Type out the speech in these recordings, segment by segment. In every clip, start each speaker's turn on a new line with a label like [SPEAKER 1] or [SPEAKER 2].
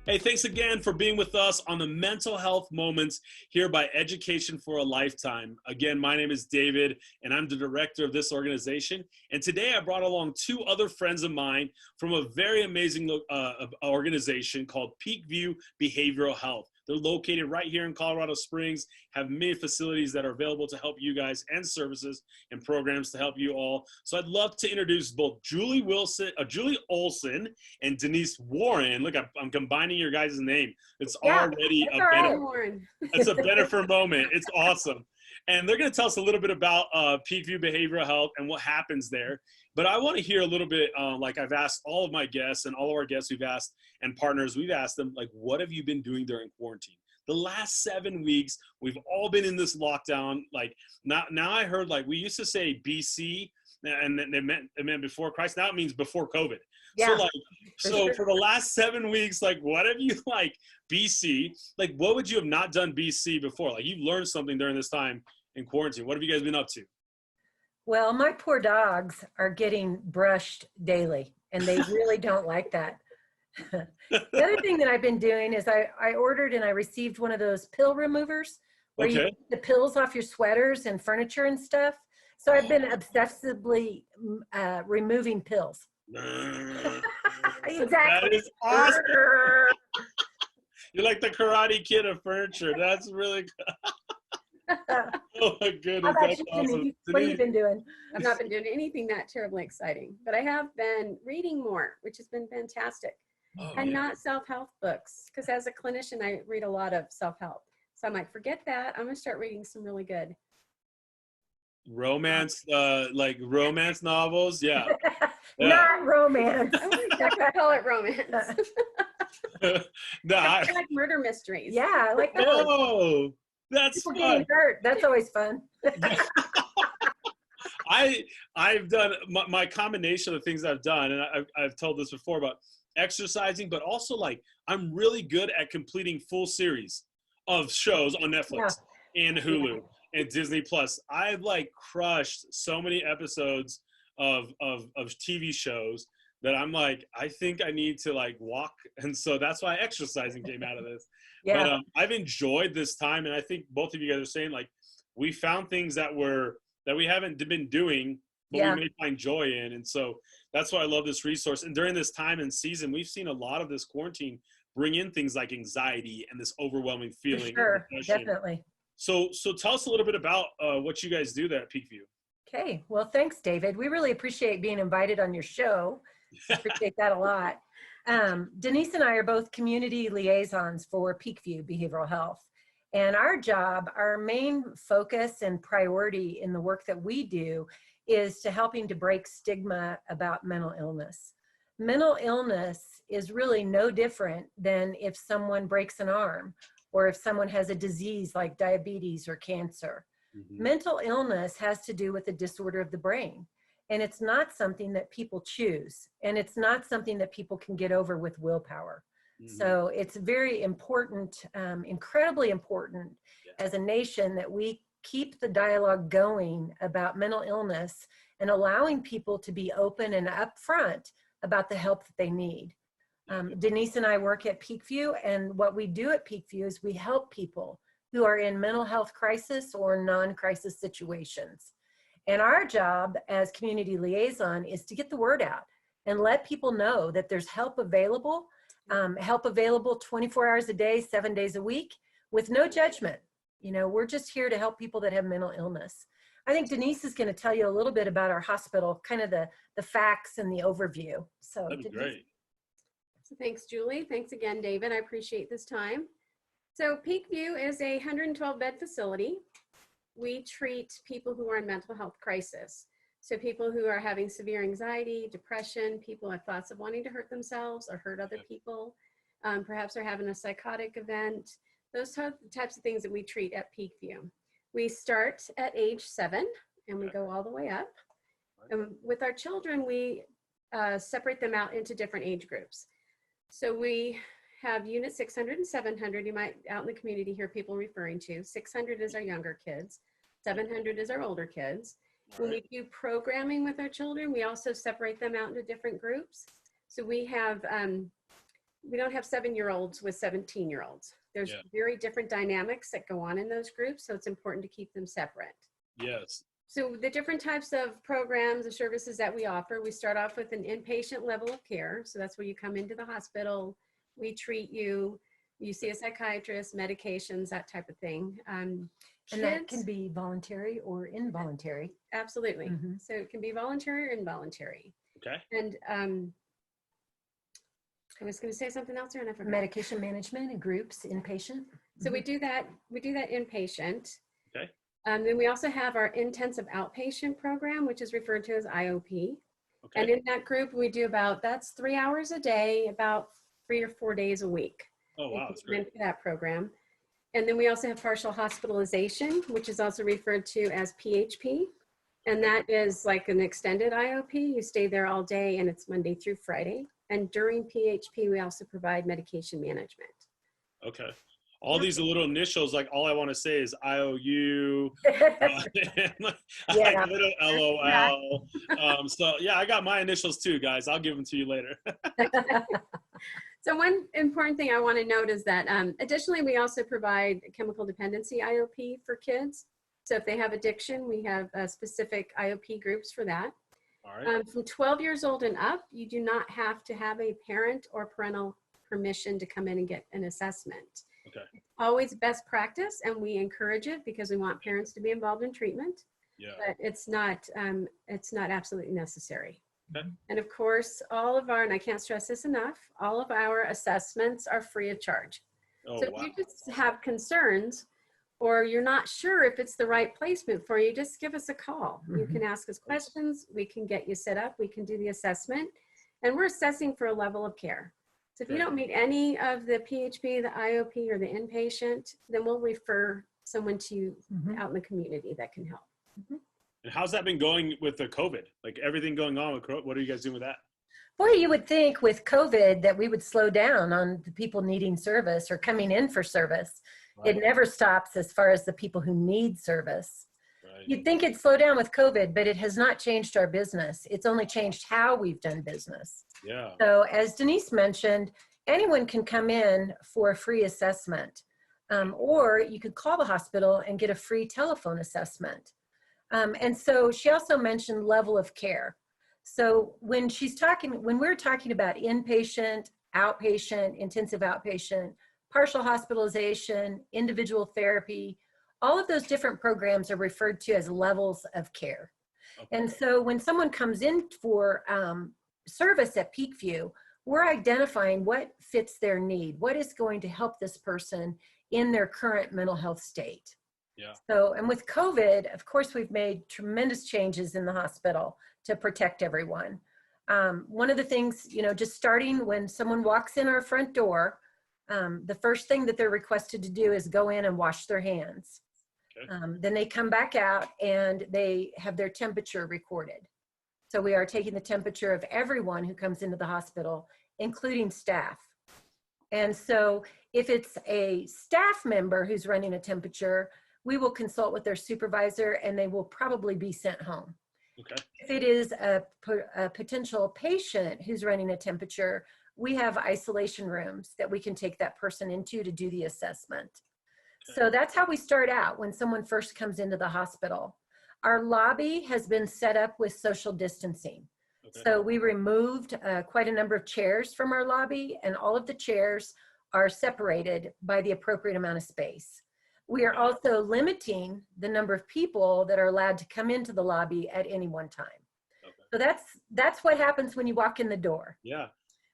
[SPEAKER 1] Hey, thanks again for being with us on the Mental Health Moments here by Education for a Lifetime. Again, my name is David, and I'm the director of this organization. And today I brought along two other friends of mine from a very amazing organization called Peakview Behavioral Health. They're located right here in Colorado Springs, have many facilities that are available to help you guys and services and programs to help you all. So I'd love to introduce both Julie Olson and Denise Warren. Look, I'm combining your guys' name. It's already a benefit. It's a benefit moment. It's awesome. And they're going to tell us a little bit about Peakview Behavioral Health and what happens there. But I want to hear a little bit, like I've asked all of my guests and all of our guests we've asked and partners, we've asked them, like, what have you been doing during quarantine? The last 7 weeks, we've all been in this lockdown. Like now I heard, like, we used to say BC, and it meant before Christ. Now it means before COVID. Yeah. So for the last 7 weeks, like, what have you, like, BC, like, what would you have not done BC before? Like, you've learned something during this time in quarantine. What have you guys been up to?
[SPEAKER 2] Well, my poor dogs are getting brushed daily, and they really don't like that. The other thing that I've been doing is I ordered and I received one of those pill removers where you take the pills off your sweaters and furniture and stuff. So I've been obsessively removing pills. Exactly.
[SPEAKER 1] That is awesome. You're like the Karate Kid of furniture. That's really good. Oh my goodness.
[SPEAKER 2] How about you, awesome. What have you been doing?
[SPEAKER 3] I've not been doing anything that terribly exciting, but I have been reading more, which has been fantastic. And not self-help books, because as a clinician, I read a lot of self-help. So I might forget that. I'm going to start reading some really good
[SPEAKER 1] romance, like romance novels. Yeah.
[SPEAKER 2] Not romance.
[SPEAKER 3] I call it romance.
[SPEAKER 1] No,
[SPEAKER 3] I like murder mysteries.
[SPEAKER 2] Yeah, I like that.
[SPEAKER 1] Oh, that's
[SPEAKER 2] people
[SPEAKER 1] fun.
[SPEAKER 2] Getting hurt. That's always fun.
[SPEAKER 1] I've done my combination of things I've done, and I've told this before about exercising, but also, like, I'm really good at completing full series of shows on Netflix and Hulu and Disney Plus. I've, like, crushed so many episodes of TV shows that I'm like, I think I need to, like, walk. And so that's why exercising came out of this. Yeah. But I've enjoyed this time. And I think both of you guys are saying, like, we found things that we haven't been doing, but we may find joy in. And so that's why I love this resource. And during this time and season, we've seen a lot of this quarantine bring in things like anxiety and this overwhelming feeling.
[SPEAKER 2] For sure, definitely.
[SPEAKER 1] So tell us a little bit about what you guys do there at Peakview. Okay.
[SPEAKER 2] Well, thanks, David. We really appreciate being invited on your show. Appreciate that a lot. Denise and I are both community liaisons for Peakview Behavioral Health. And our job, our main focus and priority in the work that we do is to helping to break stigma about mental illness. Mental illness is really no different than if someone breaks an arm or if someone has a disease like diabetes or cancer. Mm-hmm. Mental illness has to do with a disorder of the brain. And it's not something that people choose. And it's not something that people can get over with willpower. Mm-hmm. So it's very important, incredibly important as a nation that we keep the dialogue going about mental illness and allowing people to be open and upfront about the help that they need. Denise and I work at Peakview, and what we do at Peakview is we help people who are in mental health crisis or non-crisis situations. And our job as community liaison is to get the word out and let people know that there's help available 24 hours a day, 7 days a week, with no judgment. You know, we're just here to help people that have mental illness. I think Denise is going to tell you a little bit about our hospital, kind of the facts and the overview. So
[SPEAKER 1] that'd be great.
[SPEAKER 3] So thanks, Julie. Thanks again, David. I appreciate this time. So Peakview is a 112-bed facility. We treat people who are in mental health crisis. So people who are having severe anxiety, depression, people have thoughts of wanting to hurt themselves or hurt other people. Perhaps they're having a psychotic event. Those types of things that we treat at Peakview. We start at age 7 and we go all the way up. And with our children, we separate them out into different age groups. So we have unit 600 and 700. You might out in the community hear people referring to. 600 is our younger kids. 700 is our older kids. When we do programming with our children, we also separate them out into different groups. So we have we don't have 7-year-olds with 17-year-olds. There's
[SPEAKER 1] Yeah.
[SPEAKER 3] very different dynamics that go on in those groups, so it's important to keep them separate.
[SPEAKER 1] Yes.
[SPEAKER 3] So the different types of programs or services that we offer, we start off with an inpatient level of care. So that's where you come into the hospital, we treat you, you see a psychiatrist, medications, that type of thing.
[SPEAKER 2] And that can
[SPEAKER 3] Kids-
[SPEAKER 2] be voluntary or involuntary.
[SPEAKER 3] Absolutely.
[SPEAKER 2] Mhm.
[SPEAKER 3] So it can be voluntary or involuntary.
[SPEAKER 1] Okay.
[SPEAKER 3] And I was going to say something else there and I forgot.
[SPEAKER 2] Medication management in groups, inpatient.
[SPEAKER 3] So we do that inpatient.
[SPEAKER 1] Okay.
[SPEAKER 3] Then we also have our intensive outpatient program, which is referred to as IOP.
[SPEAKER 1] Okay.
[SPEAKER 3] And in that group, we do that's 3 hours a day, about 3 or 4 days a week.
[SPEAKER 1] Oh, wow. That's great.
[SPEAKER 3] For that program. And then we also have partial hospitalization, which is also referred to as PHP. And that is like an extended IOP. You stay there all day and it's Monday through Friday. And during PHP, we also provide medication management.
[SPEAKER 1] Okay. All these little initials, like all I want to say is IOU,
[SPEAKER 2] Yeah.
[SPEAKER 1] little LOL. So yeah, I got my initials too, guys. I'll give them to you later.
[SPEAKER 3] So one important thing I want to note is that additionally, we also provide chemical dependency IOP for kids. So if they have addiction, we have specific IOP groups for that.
[SPEAKER 1] All right.
[SPEAKER 3] From 12 years old and up, you do not have to have a parent or parental permission to come in and get an assessment.
[SPEAKER 1] Okay.
[SPEAKER 3] Always best practice, and we encourage it because we want parents to be involved in treatment,
[SPEAKER 1] Yeah.
[SPEAKER 3] but it's not absolutely necessary.
[SPEAKER 1] Okay.
[SPEAKER 3] And of course, all of our, and I can't stress this enough, all of our assessments are free of charge.
[SPEAKER 1] Oh,
[SPEAKER 3] So
[SPEAKER 1] wow.
[SPEAKER 3] if you just have concerns or you're not sure if it's the right placement for you, just give us a call. You
[SPEAKER 2] Mhm.
[SPEAKER 3] can ask us questions. We can get you set up. We can do the assessment. And we're assessing for a level of care. So if you
[SPEAKER 1] Great.
[SPEAKER 3] don't meet any of the PHP, the IOP, or the inpatient, then we'll refer someone to you
[SPEAKER 2] Mhm.
[SPEAKER 3] out in the community that can help.
[SPEAKER 1] And how's that been going with the COVID? Like everything going on with what are you guys doing with that?
[SPEAKER 2] Boy, you would think with COVID that we would slow down on the people needing service or coming in for service.
[SPEAKER 1] Right.
[SPEAKER 2] It never stops as far as the people who need service.
[SPEAKER 1] Right.
[SPEAKER 2] You'd think it'd slow down with COVID, but it has not changed our business. It's only changed how we've done business.
[SPEAKER 1] Yeah.
[SPEAKER 2] So as Denise mentioned, anyone can come in for a free assessment, or you could call the hospital and get a free telephone assessment. And so she also mentioned level of care. So when we're talking about inpatient, outpatient, intensive outpatient, partial hospitalization, individual therapy, all of those different programs are referred to as levels of care.
[SPEAKER 1] Okay.
[SPEAKER 2] And so when someone comes in for service at Peakview, we're identifying what fits their need, what is going to help this person in their current mental health state.
[SPEAKER 1] Yeah.
[SPEAKER 2] So, and with COVID, of course, we've made tremendous changes in the hospital to protect everyone. One of the things, just starting when someone walks in our front door, the first thing that they're requested to do is go in and wash their hands.
[SPEAKER 1] Okay.
[SPEAKER 2] Then they come back out and they have their temperature recorded. So we are taking the temperature of everyone who comes into the hospital, including staff. And so if it's a staff member who's running a temperature, we will consult with their supervisor and they will probably be sent home.
[SPEAKER 1] Okay.
[SPEAKER 2] If it is a potential patient who's running a temperature, we have isolation rooms that we can take that person into to do the assessment.
[SPEAKER 1] Okay.
[SPEAKER 2] So that's how we start out when someone first comes into the hospital. Our lobby has been set up with social distancing.
[SPEAKER 1] Okay.
[SPEAKER 2] So we removed quite a number of chairs from our lobby, and all of the chairs are separated by the appropriate amount of space. We are also limiting the number of people that are allowed to come into the lobby at any one time.
[SPEAKER 1] Okay.
[SPEAKER 2] So that's what happens when you walk in the door.
[SPEAKER 1] Yeah.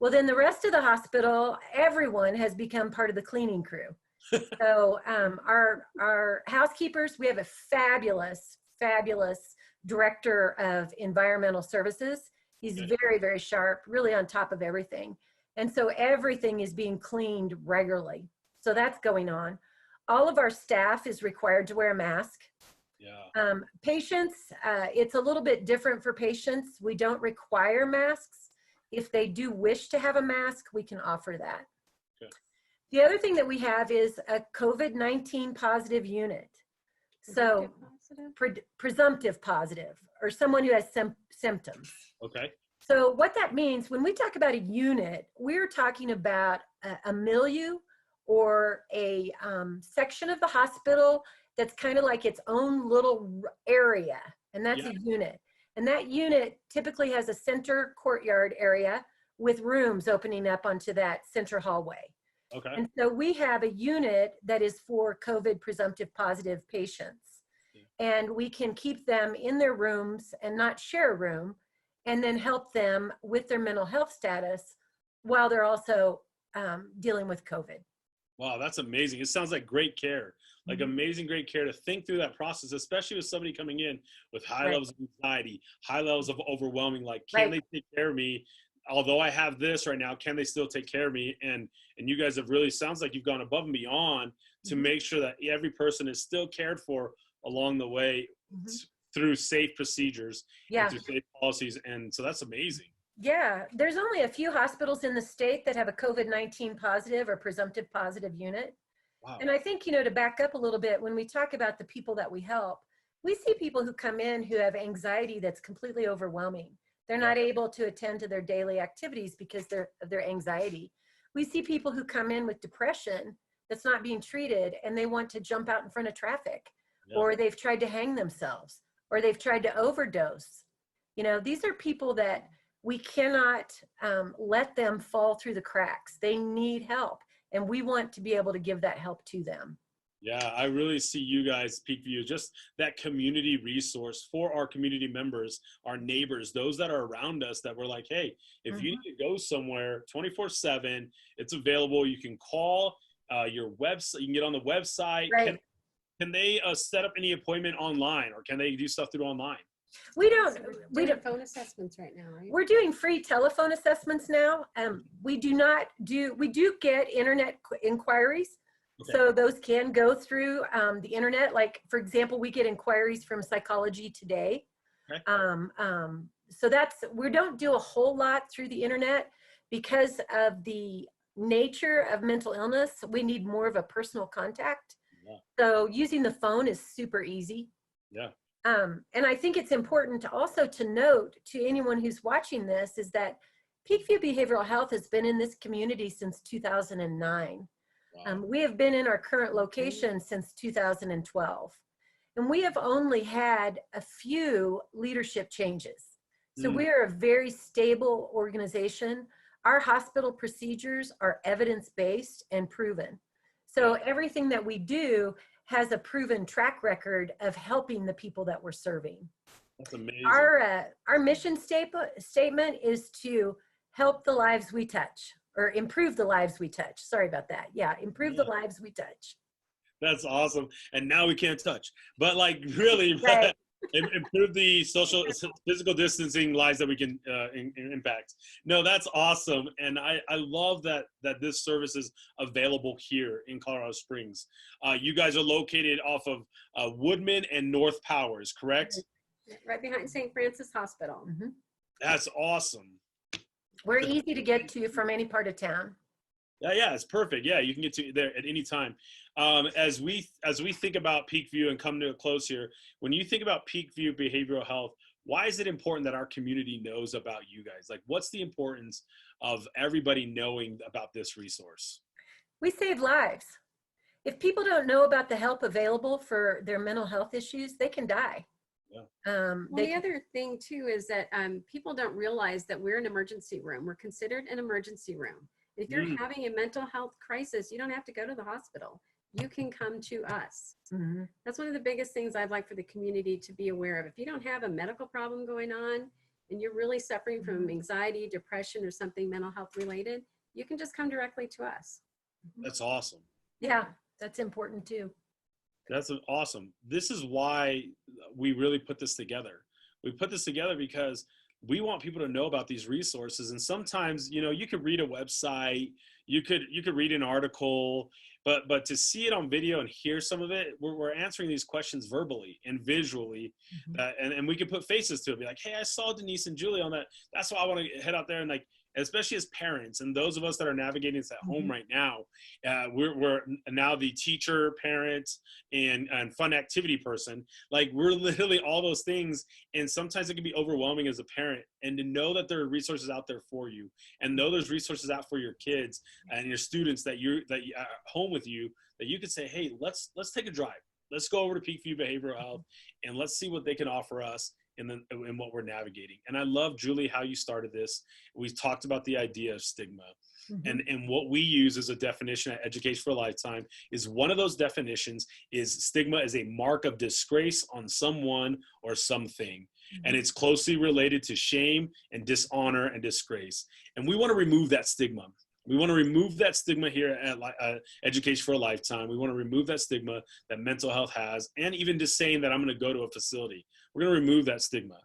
[SPEAKER 2] Well, then the rest of the hospital, everyone has become part of the cleaning crew. So our housekeepers, we have a fabulous director of environmental services. He's
[SPEAKER 1] Okay.
[SPEAKER 2] very, very sharp, really on top of everything. And so everything is being cleaned regularly. So that's going on. All of our staff is required to wear a mask.
[SPEAKER 1] Yeah.
[SPEAKER 2] Patients, it's a little bit different for patients. We don't require masks. If they do wish to have a mask, we can offer that.
[SPEAKER 1] Okay.
[SPEAKER 2] The other thing that we have is a COVID-19 positive unit. So
[SPEAKER 3] Positive?
[SPEAKER 2] presumptive positive, or someone who has symptoms.
[SPEAKER 1] Okay.
[SPEAKER 2] So what that means, when we talk about a unit, we're talking about a milieu or a section of the hospital that's kind of like its own little area, and that's
[SPEAKER 1] Yeah.
[SPEAKER 2] a unit. And that unit typically has a center courtyard area with rooms opening up onto that center hallway.
[SPEAKER 1] Okay.
[SPEAKER 2] And so we have a unit that is for COVID presumptive positive patients.
[SPEAKER 1] Yeah.
[SPEAKER 2] And we can keep them in their rooms and not share a room, and then help them with their mental health status while they're also dealing with COVID.
[SPEAKER 1] Wow, that's amazing. It sounds like great care, like amazing, great care to think through that process, especially with somebody coming in with high
[SPEAKER 2] Right.
[SPEAKER 1] levels of anxiety, high levels of overwhelming, like, can
[SPEAKER 2] Right.
[SPEAKER 1] they take care of me? Although I have this right now, can they still take care of me? And you guys have really, sounds like you've gone above and beyond to
[SPEAKER 2] Mhm.
[SPEAKER 1] make sure that every person is still cared for along the way
[SPEAKER 2] Mhm.
[SPEAKER 1] through safe procedures
[SPEAKER 2] Yeah.
[SPEAKER 1] and through safe policies. And so that's amazing.
[SPEAKER 2] Yeah. There's only a few hospitals in the state that have a COVID-19 positive or presumptive positive unit.
[SPEAKER 1] Wow.
[SPEAKER 2] And I think, to back up a little bit, when we talk about the people that we help, we see people who come in who have anxiety that's completely overwhelming. They're not able to attend to their daily activities because of their anxiety. We see people who come in with depression that's not being treated, and they want to jump out in front of traffic,
[SPEAKER 1] Yeah.
[SPEAKER 2] or they've tried to hang themselves, or they've tried to overdose. These are people that we cannot let them fall through the cracks. They need help, and we want to be able to give that help to them.
[SPEAKER 1] Yeah, I really see you guys, Peakview, just that community resource for our community members, our neighbors, those that are around us that we're like, hey, if you need to go somewhere 24/7, it's available. You can call your website, you can get on the website.
[SPEAKER 2] Right.
[SPEAKER 1] Can they set up any appointment online, or can they do stuff through online?
[SPEAKER 2] We don't,
[SPEAKER 3] So we're
[SPEAKER 2] we
[SPEAKER 3] doing
[SPEAKER 2] don't,
[SPEAKER 3] phone assessments right now, right?
[SPEAKER 2] we're doing free telephone assessments now. We do get internet inquiries.
[SPEAKER 1] Okay.
[SPEAKER 2] So those can go through the internet. Like, for example, we get inquiries from Psychology Today.
[SPEAKER 1] Okay.
[SPEAKER 2] So we don't do a whole lot through the internet because of the nature of mental illness. We need more of a personal contact.
[SPEAKER 1] Yeah.
[SPEAKER 2] So using the phone is super easy.
[SPEAKER 1] Yeah.
[SPEAKER 2] And I think it's important to also to note to anyone who's watching this is that Peakview Behavioral Health has been in this community since 2009.
[SPEAKER 1] Wow.
[SPEAKER 2] We have been in our current location since 2012, and we have only had a few leadership changes. So we are a very stable organization. Our hospital procedures are evidence-based and proven. So everything that we do has a proven track record of helping the people that we're serving.
[SPEAKER 1] That's amazing.
[SPEAKER 2] Our mission statement is to help the lives we touch, or improve the lives we touch. Sorry about that. Yeah, improve the lives we touch.
[SPEAKER 1] That's awesome. And now we can't touch, but like really
[SPEAKER 2] Right.
[SPEAKER 1] improve the physical distancing lives that we can impact. No, that's awesome. And I love that this service is available here in Colorado Springs. You guys are located off of Woodman and North Powers, correct?
[SPEAKER 3] Right behind St. Francis Hospital.
[SPEAKER 2] Mhm.
[SPEAKER 1] That's awesome.
[SPEAKER 2] We're easy to get to from any part of town.
[SPEAKER 1] Yeah, it's perfect. Yeah, you can get to there at any time. As we think about Peakview and come to a close here, when you think about Peakview Behavioral Health, why is it important that our community knows about you guys? Like, what's the importance of everybody knowing about this resource?
[SPEAKER 2] We save lives. If people don't know about the help available for their mental health issues, they can die.
[SPEAKER 1] Yeah.
[SPEAKER 3] Well, the other thing too is that people don't realize that we're an emergency room. We're considered an emergency room. If you're having a mental health crisis, you don't have to go to the hospital. You can come to us. That's one of the biggest things I'd like for the community to be aware of. If you don't have a medical problem going on and you're really suffering from anxiety, depression, or something mental health related, you can just come directly to us.
[SPEAKER 1] That's awesome.
[SPEAKER 2] Yeah, that's important too.
[SPEAKER 1] That's awesome. This is why we really put this together. We put this together because we want people to know about these resources. And sometimes, you can read a website, you could read an article, but to see it on video and hear some of it, we're answering these questions verbally and visually, and we can put faces to it. Be like, hey, I saw Denise and Julie on that. That's why I want to head out there and like, especially as parents and those of us that are navigating this at home right now, we're now the teacher, parent, and fun activity person. Like we're literally all those things, and sometimes it can be overwhelming as a parent. And to know that there are resources out there for you, and know there's resources out for your kids and your students that are home with you, that you could say, hey, let's take a drive. Let's go over to Peakview Behavioral Health and let's see what they can offer us in what we're navigating. And I love, Julie, how you started this. We talked about the idea of stigma. And what we use as a definition at Education for a Lifetime is one of those definitions is stigma is a mark of disgrace on someone or something. And it's closely related to shame and dishonor and disgrace. And we want to remove that stigma. We want to remove that stigma here at Education for a Lifetime. We want to remove that stigma that mental health has, and even just saying that I'm going to go to a facility. We're going to remove that stigma.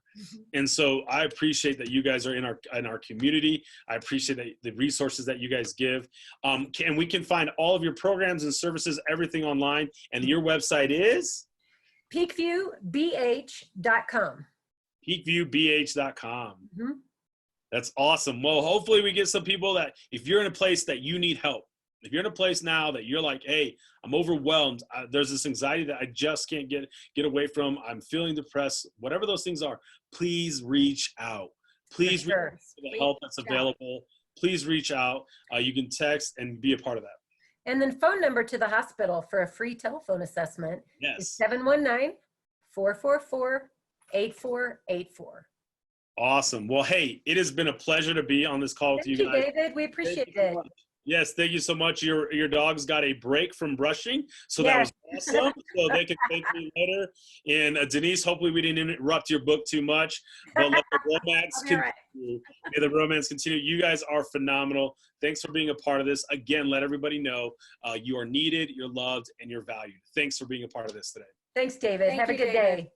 [SPEAKER 1] And so I appreciate that you guys are in our community. I appreciate the resources that you guys give. And we can find all of your programs and services, everything online. And your website is?
[SPEAKER 2] PeakviewBH.com.
[SPEAKER 1] PeakviewBH.com. That's awesome. Well, hopefully we get some people that if you're in a place that you need help, if you're in a place now that you're like, hey, I'm overwhelmed, there's this anxiety that I just can't get away from, I'm feeling depressed, whatever those things are, please reach out. Please reach out to the help that's available. Please reach out. You can text and be a part of that.
[SPEAKER 2] And then phone number to the hospital for a free telephone assessment is 719-444-8484.
[SPEAKER 1] Awesome. Well, hey, it has been a pleasure to be on this call with you guys.
[SPEAKER 2] Thank you, David. We appreciate it.
[SPEAKER 1] Yes, thank you so much. Your dogs got a break from brushing, so that was awesome. So they can thank me later. And Denise, hopefully we didn't interrupt your book too much, but let the romance continue. May the romance continue. You guys are phenomenal. Thanks for being a part of this. Again, let everybody know you are needed, you're loved, and you're valued. Thanks for being a part of this today.
[SPEAKER 2] Thanks, David. Have a good day.